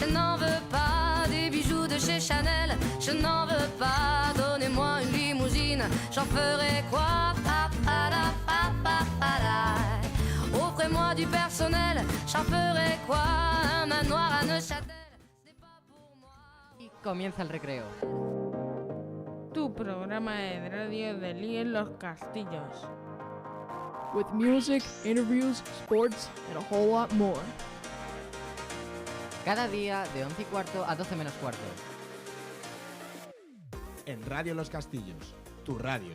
Je n'en veux pas des bijoux de chez Chanel. Je n'en veux pas, donnez-moi une limousine. J'en ferai quoi? Offrez-moi du personnel. J'en ferai quoi? Un manoir à Neuchâtel. C'est pas pour moi. Y comienza el recreo. Tu programa de radio de Los Castillos. With music, interviews, sports, and a whole lot more. Cada día de 11:15 a 12 menos cuarto. En Radio Los Castillos, tu radio.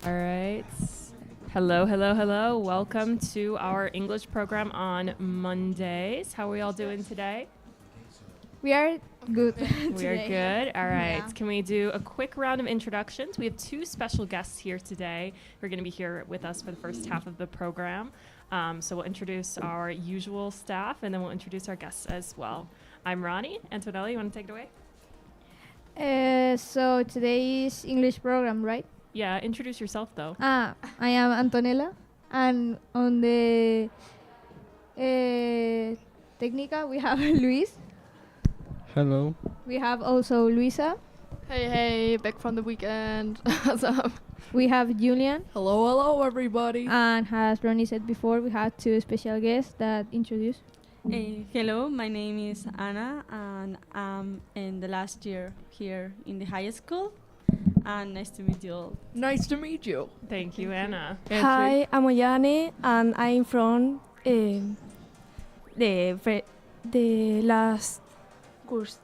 All right. Hello, hello, hello. Welcome to our English program on Mondays. How are we all doing today? We are good. We are good. All right. Yeah. Can we do a quick round of introductions? We have two special guests here today who are going to be here with us for the first half of the program. So we'll introduce our usual staff, and then we'll introduce our guests as well. I'm Ronnie. Antonella, you want to take it away? So today's English program, right? Yeah, introduce yourself, though. I am Antonella, and on the Técnica we have Luis. Hello. We have also Luisa. Hey, back from the weekend. Awesome. We have Julian. Hello, everybody. And as Ronnie said before, we had two special guests that introduce. Hello, my name is Anna, and I'm in the last year here in the high school. And nice to meet you all. Nice to meet you. Thank you, Anna. Hi, I'm Oyane, and I'm from the last course.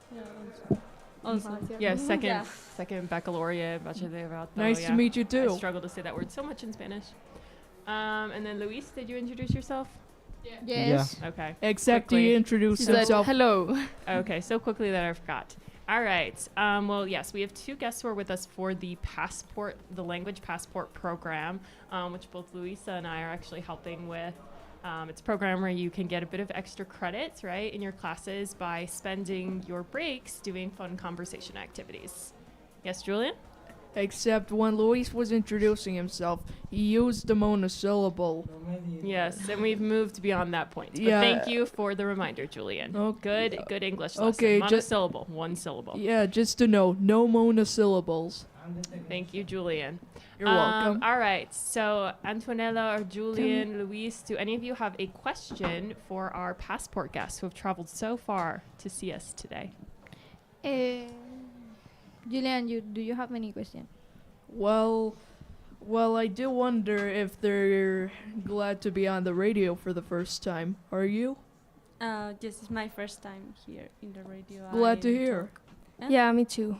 Also. Yeah, second baccalaureate, bachillerato. Nice to meet you too. I struggle to say that word so much in Spanish. And then Luis, did you introduce yourself? Yes. Okay. Except quickly. he introduced He said himself. hello. Okay, so quickly that I forgot. All right. Well, yes, we have two guests who are with us for the language passport program, which both Luisa and I are actually helping with. It's a program where you can get a bit of extra credits, right, in your classes by spending your breaks doing fun conversation activities. Yes, Julian? Except when Luis was introducing himself, he used the monosyllable. Yes, and we've moved beyond that point. But Yeah. thank you for the reminder, Julian. Okay. Good English lesson. Okay, Monosyllable, one syllable. Yeah, just to know, no monosyllables. Thank you, Julian. You're welcome. All right, so Antonella or Julian, Luis, do any of you have a question for our passport guests who have traveled so far to see us today? Julian, do you have any question? Well, I do wonder if they're glad to be on the radio for the first time. Are you? This is my first time here in the radio. Glad to hear. Yeah, me too.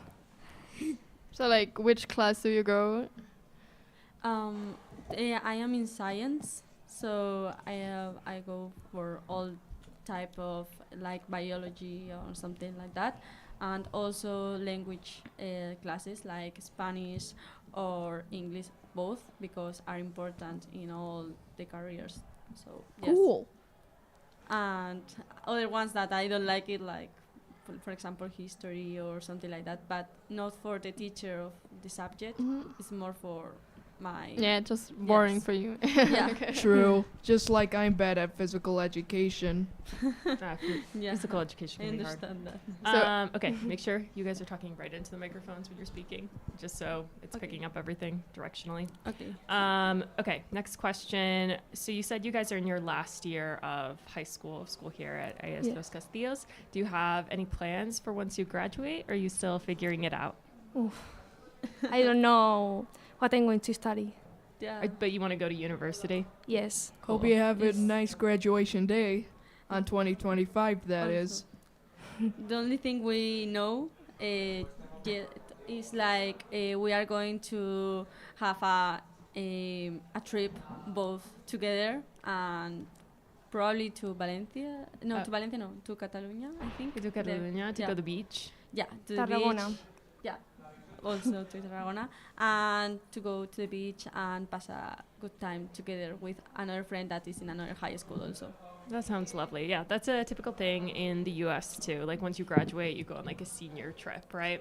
So, which class do you go? I am in science, so I go for all type of biology or something like that, and also language classes like Spanish or English, both, because are important in all the careers. So yes. Cool. And other ones that I don't like it, like for example history or something like that, but not for the teacher of the subject. It's more for my Just boring Yes. for you. Yeah. Okay. True. Just like I'm bad at physical education. Yeah. Physical education I can be hard. understand that. Okay, make sure you guys are talking right into the microphones when you're speaking, just so it's Okay. picking up everything directionally. Okay. Okay, next question. So you said you guys are in your last year of school here at AS Yeah. Los Castillos. Do you have any plans for once you graduate, or are you still figuring it out? I don't know what I'm going to study. Yeah. But you want to go to university? Yes. Hope you have a Yes. nice graduation day on 2025, that Also. is. The only thing we know is we are going to have a trip both together, and probably to Valencia. No, to Valencia, no, to Catalonia, I think. To Catalonia, to yeah. go to the beach? Yeah, to Tarragona. the beach. Yeah, also to Tarragona, and to go to the beach and pass a good time together with another friend that is in another high school also. That sounds lovely. Yeah, that's a typical thing in the U.S. too. Like once you graduate, you go on like a senior trip, right?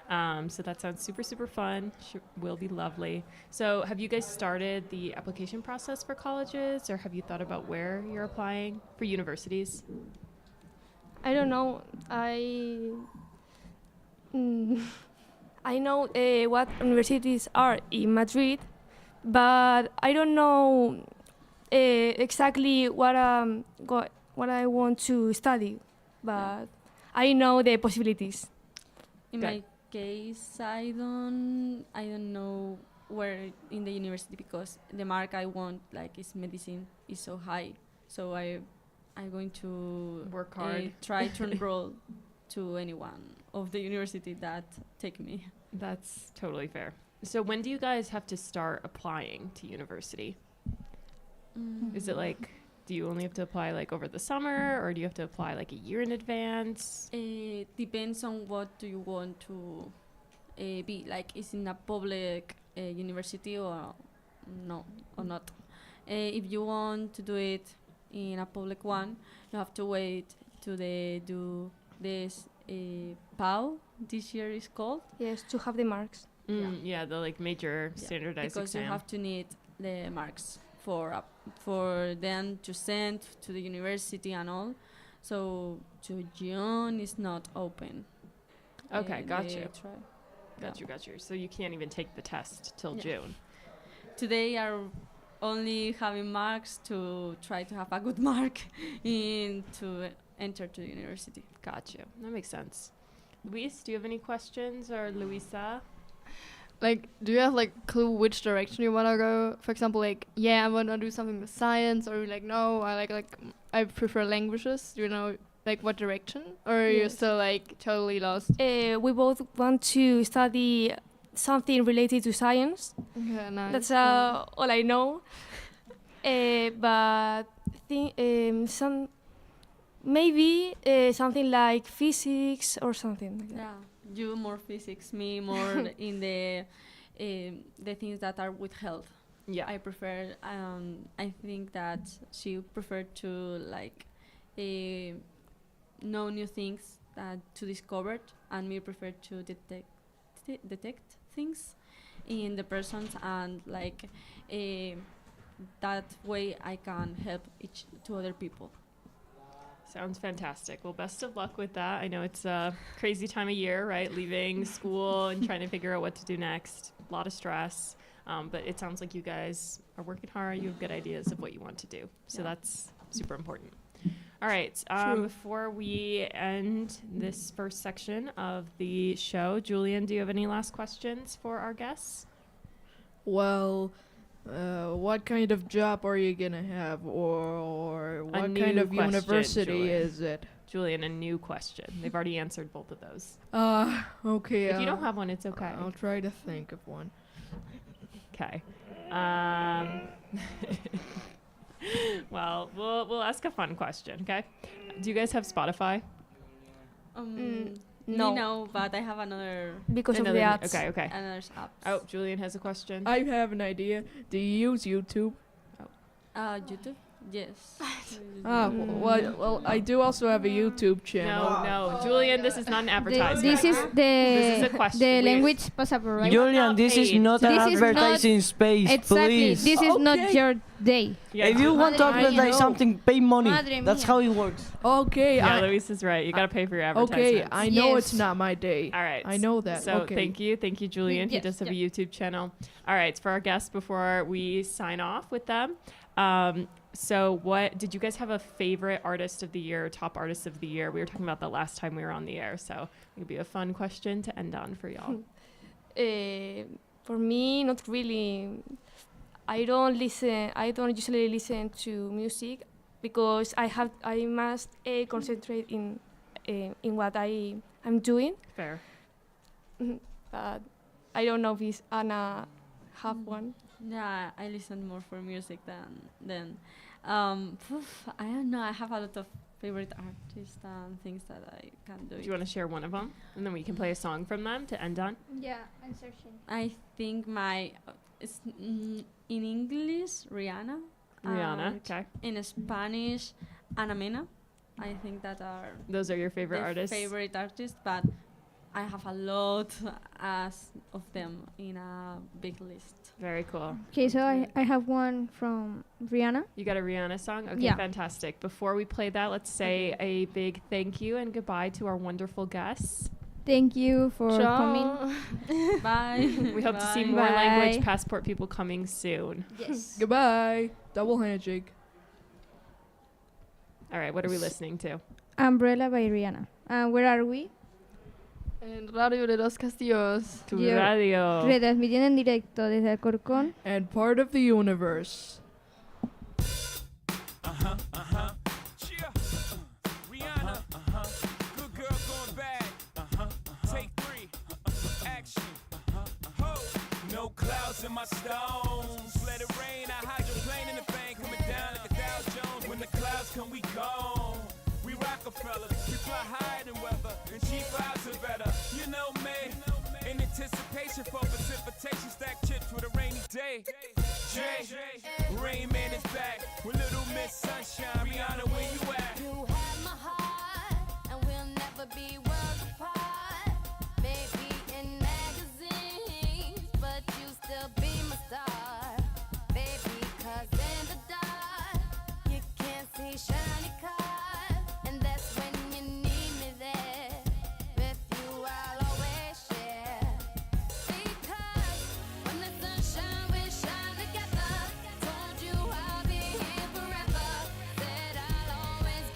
So that sounds super, super fun. Will be lovely. So have you guys started the application process for colleges, or have you thought about where you're applying for universities? I don't know. I know what universities are in Madrid, but I don't know exactly what I want to study. But I know the possibilities. In my case, I don't know where in the university, because the mark I want, like, is medicine, is so high. So I'm going to Work hard. try to enroll to any one of the university that take me. That's totally fair. So when do you guys have to start applying to university? Is it like, do you only have to apply like over the summer, or do you have to apply like a year in advance? It depends on what do you want to be. Like, is in a public university or no, or not. If you want to do it in a public one, you have to wait to do this PAU. This year is called. Yes, to have the marks. Yeah, the like major standardized because exam. you have to need the marks for them to send to the university and all. So to June is not open. Okay, got you. Got you. So you can't even take the test till June. Today are only having marks to try to have a good mark to enter to the university. Got you. That makes sense. Luis, do you have any questions, or Luisa? Like, do you have like clue which direction you wanna go? For example, like, yeah, I wanna do something with science, or like, no, I prefer languages. Do you know like what direction, or you're still like totally lost? We both want to study something related to science. Okay, nice. That's all I know. But maybe something like physics or something like that. Yeah, you more physics, me more in the things that are with health. Yeah, I prefer. I think that she preferred to like know new things to discover, and me prefer to detect things in the persons, and like that way I can help to other people. Sounds fantastic. Well, best of luck with that. I know it's a crazy time of year, right? Leaving school and trying to figure out what to do next. A lot of stress. But it sounds like you guys are working hard. You have good ideas of what you want to do. So that's super important. All right. Before we end this first section of the show, Julian, do you have any last questions for our guests? Well, what kind of job are you gonna have, or what kind of university Julian. is it? Julian, a new question. They've already answered both of those. Okay. If you don't have one, it's okay. I'll try to think of one. Okay. Well, we'll ask a fun question, okay? Do you guys have Spotify? No, but I have another because of the ads. Okay. Another apps. Oh, Julian has a question. I have an idea. Do you use YouTube? YouTube? Yes. Well, I do also have a YouTube channel. No, Julian, this is not an advertisement. This is a question. the language passport, right? Julian, this is not an advertising space, exactly. please. This is not your day. Yeah, if you want to advertise something, pay money. That's how it works. Okay. Yeah, Luis is right. You gotta pay for your advertisements. Okay, I know it's not my day. All right. I know that. So thank you, Julian. He does have a YouTube channel. All right, for our guests, before we sign off with them, so what did you guys have a favorite artist of the year, top artist of the year? We were talking about that last time we were on the air, so it would be a fun question to end on for y'all. For me, not really. I don't usually listen to music because I must concentrate in what I'm doing. Fair. But I don't know if Anna have one. Yeah, I listen more for music than I don't know. I have a lot of favorite artists and things that I can do. Do you want to share one of them, and then we can play a song from them to end on? Yeah, I'm searching. I think it's in English Rihanna. Okay. In Spanish, Ana Mena. I think that are those are your favorite artists. Favorite artists, but I have a lot of them in a big list. Very cool. Okay, so I have one from Rihanna. You got a Rihanna song? Okay, Yeah. fantastic. Before we play that, let's say a big thank you and goodbye to our wonderful guests. Thank you for coming. Bye. We hope to see Bye. more Bye. language passport people coming soon. Yes. Goodbye. Double handshake. All right, what are we listening to? Umbrella by Rihanna. Where are we? En Radio de Los Castillos. Tu Yo- radio. Retransmitiendo en directo desde Alcorcón. And part of the universe. Rihanna, good girl going bad. Take 3, action. Ho, no clouds in my stones. Let it rain, I hydroplane in the bank, coming down like a Dow Jones. When the clouds come, we gone. We Rockefellers, we fly higher than weather, and cheap vibes are better. You know me, in anticipation for precipitation, stack chips with a rainy day. Jay, Rain Man is back with Little Miss Sunshine. Rihanna, where you at? You have my heart, and we'll never be worlds apart. Maybe in magazines, but you still be my star. Baby, 'cause in the dark, you can't see shiny cars, and that's when you need me there. With you, I'll always share. Because when the sunshine, we shine together. Told you I'll be here forever. Said I'll always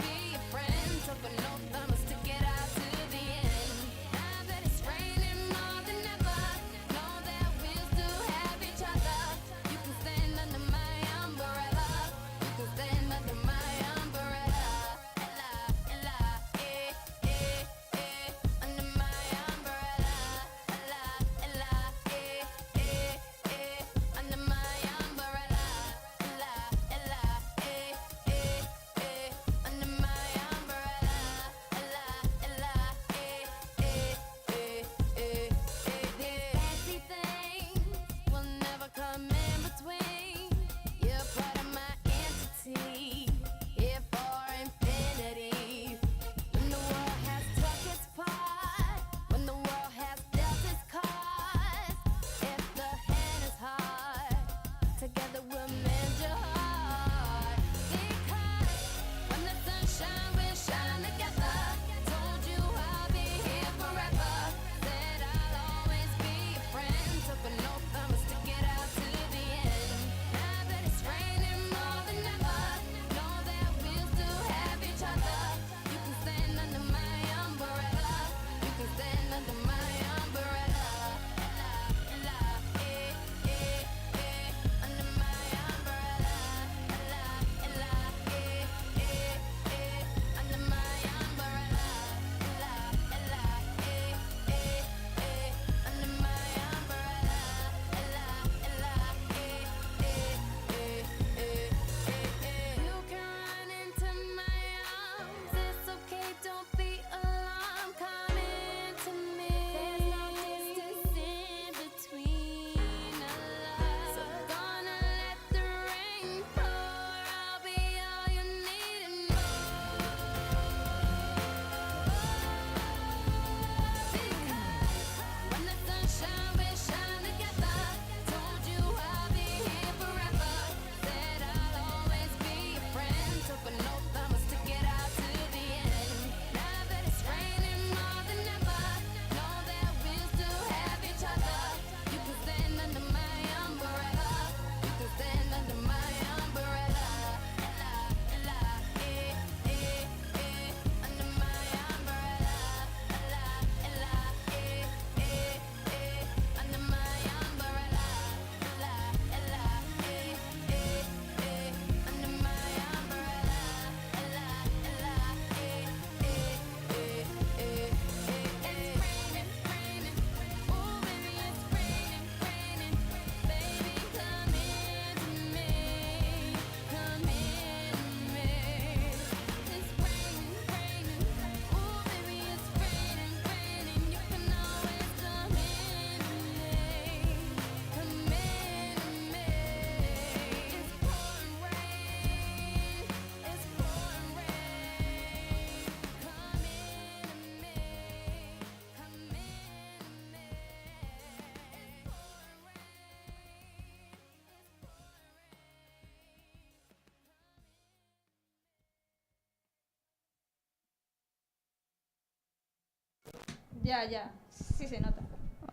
Ya, ya. Sí se nota.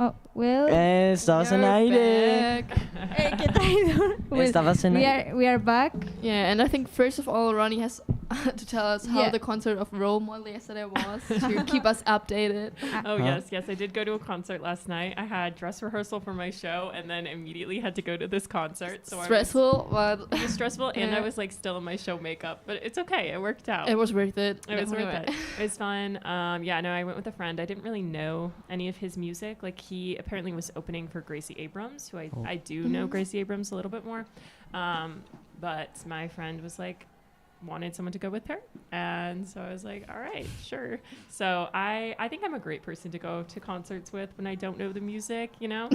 Oh, well. Estabas en aire. ¿Qué traidor? Estabas en aire. We are back. Yeah, and I think first of all, Ronnie has to tell us how the concert of Role Model yesterday was to keep us updated. Oh, yes. I did go to a concert last night. I had dress rehearsal for my show and then immediately had to go to this concert. So stressful, but it was stressful, and I was like still in my show makeup, but it's okay. It worked out. It was worth it. It was worth it. It was fun. I went with a friend. I didn't really know any of his music. Like, he apparently was opening for Gracie Abrams, who I do know Gracie Abrams a little bit more. But my friend was like, wanted someone to go with her, and so I was like, all right, sure. So I think I'm a great person to go to concerts with when I don't know the music, you know.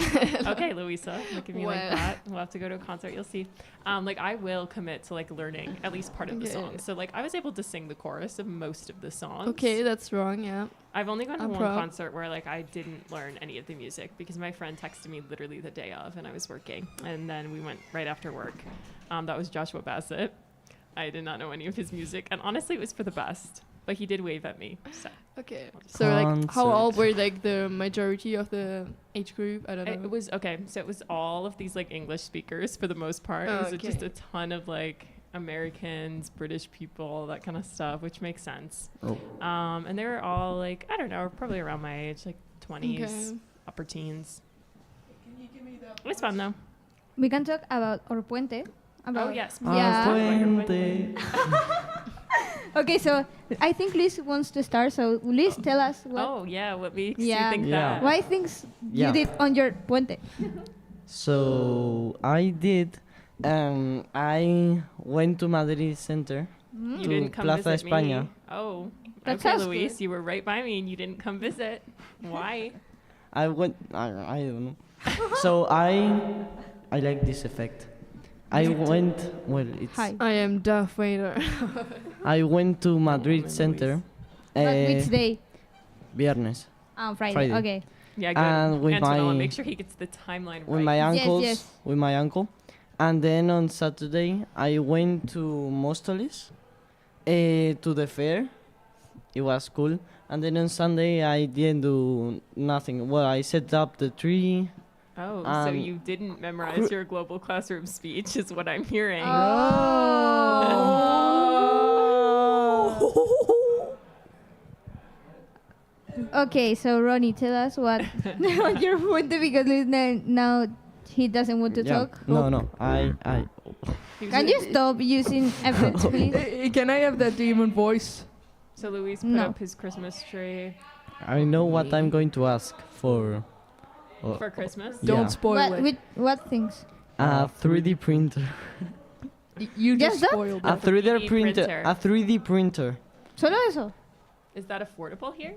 Okay, Luisa, look at me like that. We'll have to go to a concert, you'll see. Like, I will commit to like learning at least part of the song. So like, I was able to sing the chorus of most of the songs. Okay, that's wrong. Yeah, I've only gone to one concert where like I didn't learn any of the music because my friend texted me literally the day of and I was working, and then we went right after work. That was Joshua Bassett. I did not know any of his music, and honestly, it was for the best. But he did wave at me. So. Okay. So like, how old were like the majority of the age group? I don't know. It was okay. So it was all of these like English speakers for the most part. It was just a ton of like Americans, British people, that kind of stuff, which makes sense. And they were all like, I don't know, probably around my age, like 20s, upper teens. Can you give me that? It was fun though. We can talk about our puente. Oh yes. Yeah. Okay, so I think Liz wants to start. So Liz, tell us what. Oh yeah, what makes you think that? Why things you did on your puente? So I did. I went to Madrid Center. You to didn't come Plaza visit España. me. Oh, That okay, sounds Luis, good. you were right by me and you didn't come visit. Why? I went. I don't know. So I like this effect. I went. Well, it's. Hi. I am Darth Vader. I went to Madrid Center. Which day? Viernes. Friday. Okay. Yeah, good. And with Antonella, my make sure he gets the timeline right. with my uncles. Yes. With my uncle, and then on Saturday I went to Móstoles, to the fair. It was cool. And then on Sunday I didn't do nothing. Well, I set up the tree. Oh, so you didn't memorize your global classroom speech, is what I'm hearing. Okay, so Ronnie, tell us what on your puente, because Liz now he doesn't want to talk. No. I. Can you stop using effects, please? Can I have that demon voice? So Luis put up his Christmas tree. I know what I'm going to ask for. For Christmas? Don't spoil it. What things? A 3D printer. You just that? spoiled A it. 3D printer. A 3D printer. Solo eso? Is that affordable here?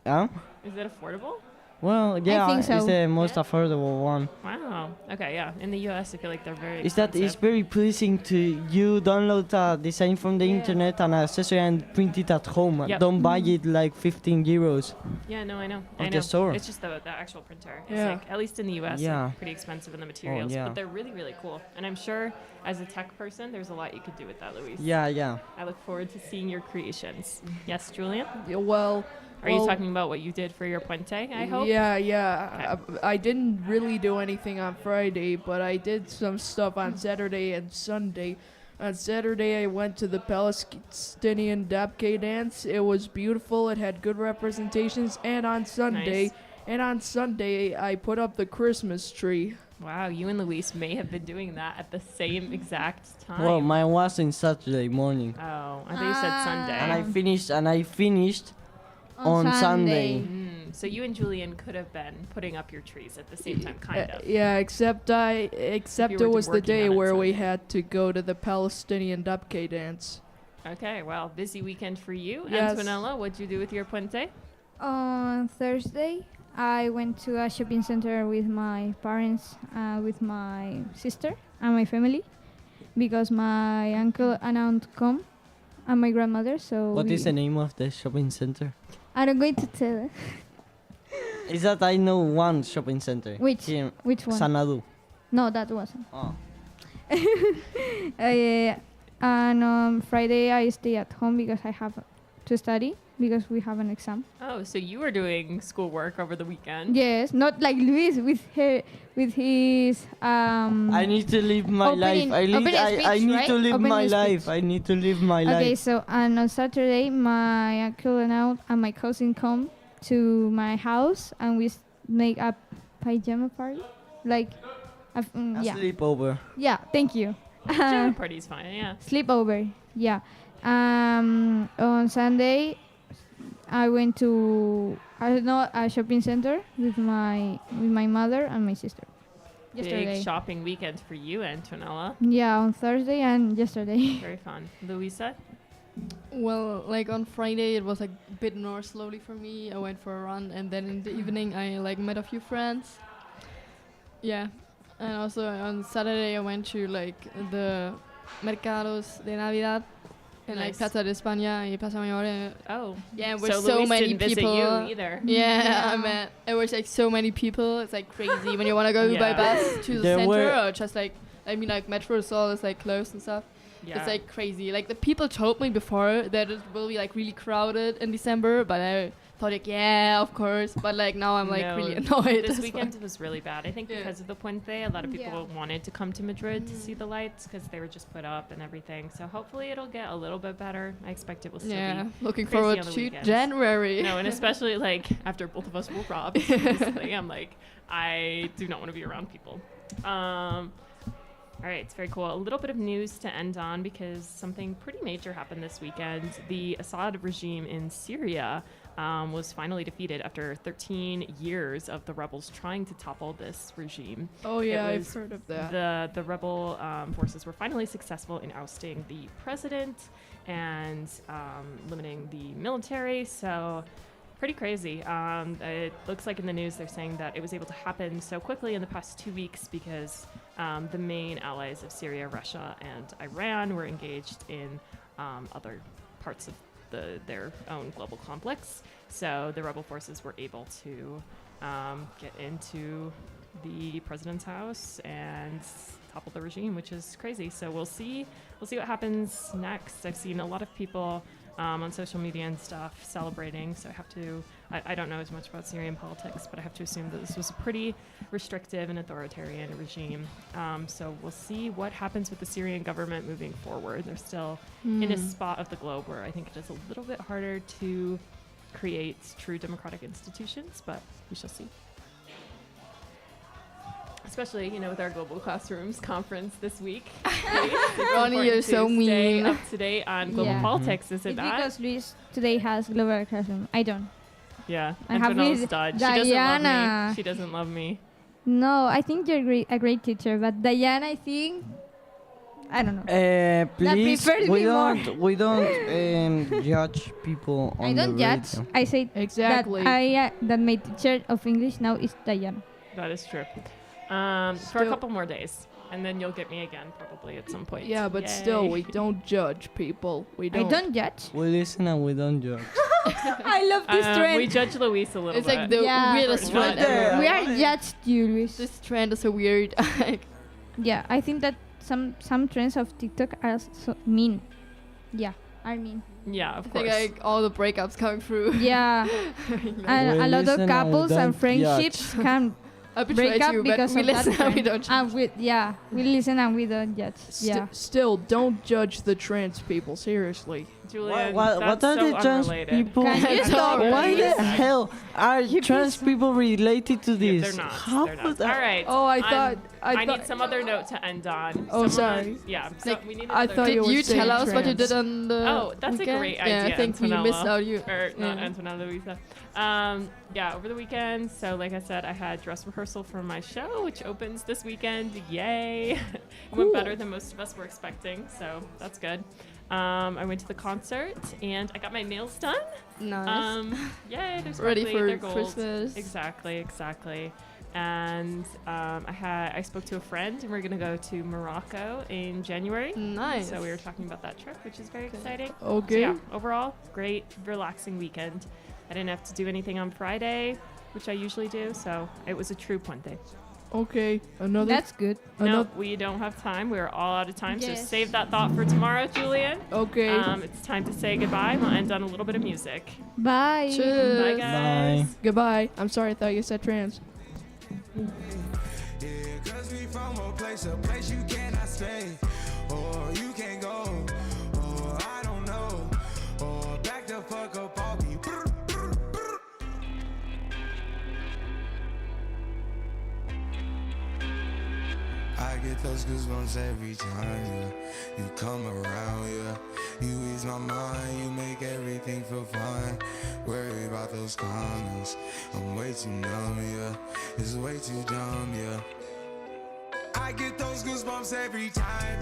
Yeah. Is it affordable? Well, yeah, think so. it's the most affordable one. Wow. Okay, yeah. In the US, I feel like they're very Is that expensive. it's very pleasing to you download a design from the internet and accessory and print it at home. Yep. Don't buy it like 15 euros. Yeah, no, I know. At I the know. store. It's just the actual printer. It's Yeah. like, at least in the US, Yeah. like, pretty expensive in the materials. yeah. But they're really, really cool. And I'm sure as a tech person, there's a lot you could do with that, Luis. Yeah. I look forward to seeing your creations. Yes, Julian? Yeah, well. Are you talking about what you did for your puente, I hope? Yeah. I didn't really do anything on Friday, but I did some stuff on Saturday and Sunday. On Saturday, I went to the Palestinian Dabke dance. It was beautiful. It had good representations. And on Sunday, I put up the Christmas tree. Wow, you and Luis may have been doing that at the same exact time. Well, mine was on Saturday morning. Oh, I thought you said Sunday. And I finished on Sunday. So you and Julian could have been putting up your trees at the same time, kind of. Yeah, except it was the day where we had to go to the Palestinian Dabke dance. Okay, well, busy weekend for you. Yes. Antonella, what'd you do with your puente? On Thursday, I went to a shopping center with my parents, with my sister and my family, because my uncle and aunt come, and my grandmother. So What is the name of the shopping center? I'm going to tell it. Is that I know one shopping center. Which? Here, Which one? Sanadu. No, that wasn't. Oh. And on Friday I stay at home because I have to study, because we have an exam. Oh, so you were doing schoolwork over the weekend? Yes, not like Luis with his. I need to live my life. opening I speech, need right? to live Opening my life. speech. I need to live my Okay, life. so and on Saturday, my uncle and aunt and my cousin come to my house, and we make a pajama party, like A yeah, sleepover. yeah. Thank you. Pajama party's fine, yeah. Sleepover, yeah. On Sunday, I went to a shopping center with my mother and my sister. Yesterday. Big shopping weekend for you, Antonella. Yeah, on Thursday and yesterday. Very fun. Luisa? Well, like on Friday, it was like a bit more slowly for me. I went for a run, and then in the evening, I like met a few friends. Yeah, and also on Saturday, I went to like the mercados de Navidad in like Nice. Plaza de España and Plaza Mayor. Oh. Yeah, with So so Luis many didn't visit people. you either. Yeah, I met. It was like so many people. It's like crazy when you want to go by Yeah. bus to the There center were- or just like like metro is all is like closed and stuff. Yeah. It's like crazy. Like the people told me before that it will be like really crowded in December, but I thought like yeah, of course. But like now I'm like No, really annoyed. This as weekend well. was really bad. I think Yeah. because of the Puente, a lot of people Yeah. wanted to come to Madrid to see the lights because they were just put up and everything. So hopefully it'll get a little bit better. I expect it will still Yeah, be looking crazy forward on the to weekends. January. No, and especially like after both of us were robbed recently, I'm like, I do not want to be around people. All right, it's very cool. A little bit of news to end on because something pretty major happened this weekend. The Assad regime in Syria was finally defeated after 13 years of the rebels trying to topple this regime. Oh yeah, It I've was heard of that. The rebel forces were finally successful in ousting the president and limiting the military. So pretty crazy. It looks like in the news they're saying that it was able to happen so quickly in the past 2 weeks because the main allies of Syria, Russia, and Iran were engaged in other parts of their own global complex. So the rebel forces were able to get into the president's house and topple the regime, which is crazy. So we'll see what happens next. I've seen a lot of people on social media and stuff celebrating. So I don't know as much about Syrian politics, but I have to assume that this was a pretty restrictive and authoritarian regime. So we'll see what happens with the Syrian government moving forward. They're still in a spot of the globe where I think it is a little bit harder to create true democratic institutions, but we shall see. Especially, with our Global Classrooms conference this week. Ronnie, you're so Stay mean. up to date on global Yeah. politics, is it It's not? because Luis today has global classroom. I don't. Yeah, I have Antonella's with done. She doesn't love me. Diana. She doesn't love me. No, I think you're a great teacher, but Diana, I think, I don't know. Please, prefers me more. we don't judge people on I don't the judge. radio. I say Exactly. that my teacher of English now is Diana. That is true. For a Still- couple more days, and then you'll get me again probably at some point. Yeah, but Yay. still, we don't judge people. We I don't. don't judge. We listen and we don't judge. I love this trend. We judge Luis a little It's bit. like the Yeah. weirdest Not trend there. ever. We are judged, you, Luis. This trend is so weird. Yeah, I think that some trends of TikTok are so mean. Yeah, are mean. Yeah, I of think course. like all the breakups coming through. Yeah, and We a lot listen of and we couples and don't friendships can I betray break up you, but because we of that listen and we trend. don't. And we listen and we don't judge. Yeah. Still, don't judge the trans people. Seriously. Julian, What are that's so the trans unrelated. people? Can you stop? Why the Sorry. hell are trans people related to Yeah, this? they're not. How They're would not. that- All right. Oh, I I thought. need some other note to end on. Oh, Someone- sorry. Yeah. So Like, we need I another thought note. you Did were you tell saying us what you trans. did on the Oh, that's a weekend? great Yeah, idea, I think we Antonella. missed out you. Or not yeah. Antonella, Luisa. Yeah, over the weekend. So, like I said, I had dress rehearsal for my show, which opens this weekend. Yay! It went better than most of us were expecting, so that's good. I went to the concert and I got my nails done. Nice. Yay! They're Ready sparkly, for they're gold. Christmas. Exactly. And I spoke to a friend, and we're gonna go to Morocco in January. Nice. So we were talking about that trip, which is very exciting. Okay. So yeah, overall, great, relaxing weekend. I didn't have to do anything on Friday, which I usually do, so it was a true puente. Okay, another. That's good. No, Another. we don't have time. We're all out of time. So Yes. save that thought for tomorrow, Julian. Okay. It's time to say goodbye. We'll end on a little bit of music. Bye. Cheers. Bye, guys. Bye. Goodbye. I'm sorry. I thought you said trans. Yeah, cause we from a place you cannot stay, or you can't go, or I don't know, or back the fuck up, I'll be. I get those goosebumps every time, yeah. You come around, yeah. You ease my mind, you make everything feel fine. Worry about those comments, I'm way too numb, yeah. It's way too dumb, yeah. I get those goosebumps every time.